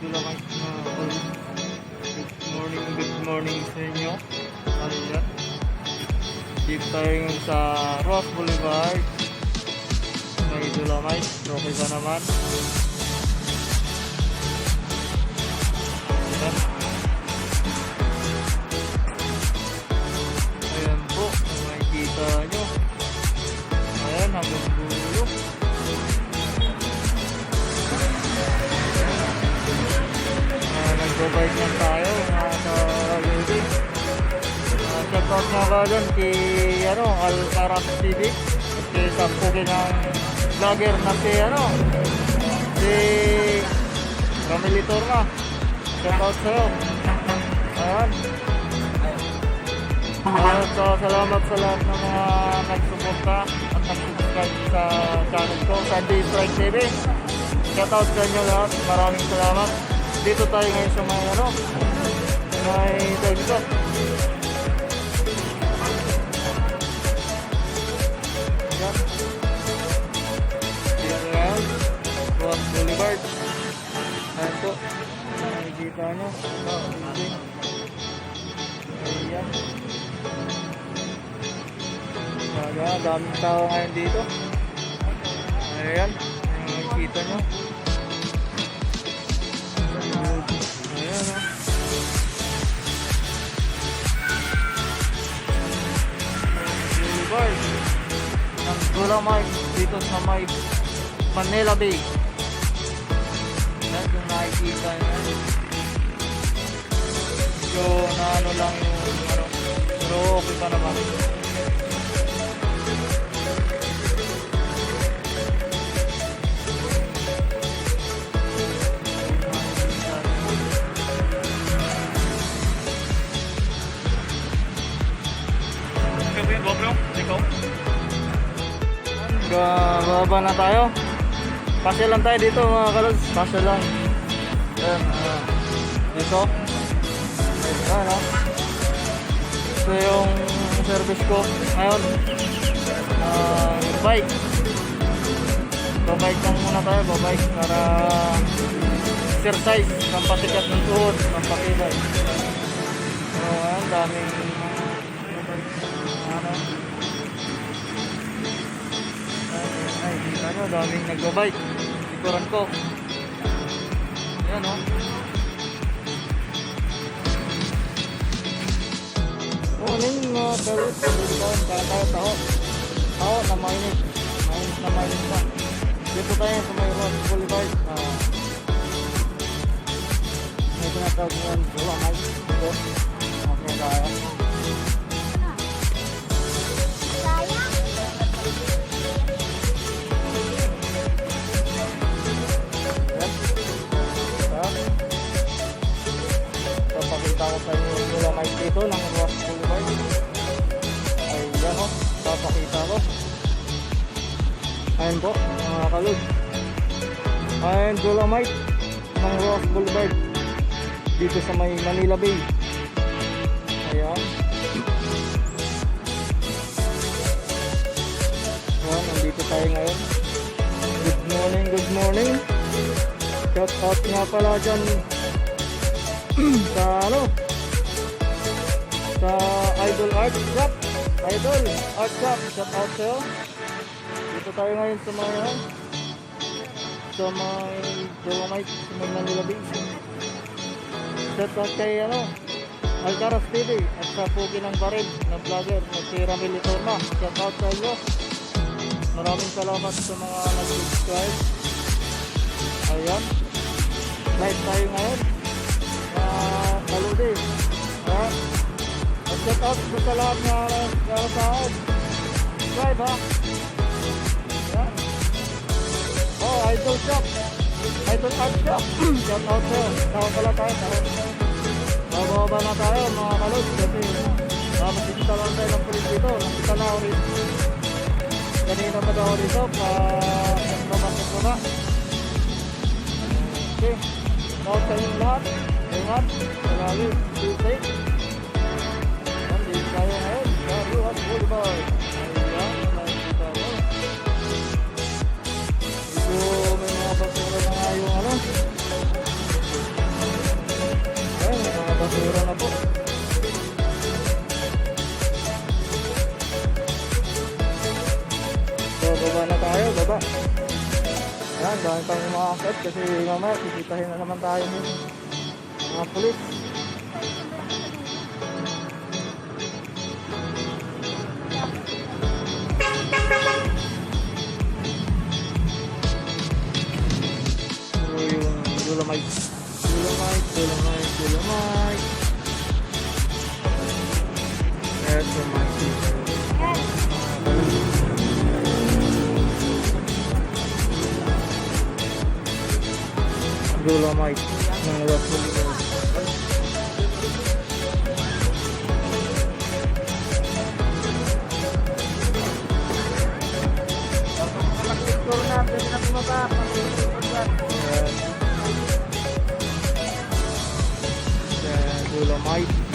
Dulacay na good morning sa inyo. Ayan. Dito tayo ngayon sa Ross Boulevard. May Dulacay. Okay ba naman? Ayan. Ayan po. Kung makikita nyo. Ayan, hanggang dulo. Nag-provide lang tayo mga ka-lady. Shoutout nga ba dyan kay Alcaraz TV at kay Sampukin ng vlogger na si Camille Torna. Shoutout sa'yo. Ayan. At salamat sa lahat ng mga nagsuporta at nag-subscribe sa channel ko sa D-Strike TV. Shoutout sa inyo lahat. Maraming salamat. Dito tayo ngayon sa may dito. Ayan. Dito ngayon. Ross Boulevard. Ayan po. Nakikita nyo. Ayan. Ayan. Daming tao ngayon dito. Ayan. Nakikita nyo. Ayan o. Boulevard ng Dulacay dito sa may Manila Bay. Ayan kung nakikita nyo. So naano lang yung pero okay pa naman. Bababa na tayo. Pasya lang tayo dito mga kalods. Pasya lang. Ayan, dito. Ayan, ito yung service ko ngayon. Bike. Babike lang muna tayo. Babike para exercise. Pampatikat ng tuhod. Pampakibay. So, ayan, daming daming nagbabike likuran ko. Ayan o. Morning mga kalot. Taho na mainit. Mainit pa. Dito tayo sa may Ross Boulevard. May tinatawag ngayon Dulacay. Dito. Okay tayo. Papakita ko sa inyo yung Dulacay dito ng Ross Boulevard. Ayan o, papakita ko. Ayan po mga kalod. Ayan Dulacay ng Ross Boulevard dito sa may Manila Bay. Ayan. Ayan, nandito tayo ngayon. Good morning. Shout out nga pala dyan sa sa Idol Art Shop. Shout out sa'yo. Dito tayo ngayon sa may Dulacay sa may Manila Bay. Shout out kay Alcaraz TV at sa Pugi ng Barid na vlogger na si Camille Torna. Shout out sa inyo. Maraming salamat sa mga nag-subscribe. Ayan, live tayo ngayon kaludi. Ayan, shout out sa lahat na nakasahod. Subscribe ha. Ayan. Idol Shop, Idol Art Shop. Shout out sa'yo. Tao pala tayo. Bababa na tayo mga kalud. Kasi nakapasita lang tayo ng pulis dito. Nakita na ako rin. Kanina pa daw dito pa. Okay. Shout sa inyong lahat. Ingat. Palagi. Stay safe. Nandito tayo ngayon sa Ross Boulevard. Ayan. Nakikita ko. Dito may mga basura na nga yung Yan, dahil tayo umakakit kasi mamaya sisitahin na naman tayo ng mga pulis. So yung Dolomite. There's your Dolomite ng West Philippines. Picture natin na bumaba. Dolomite.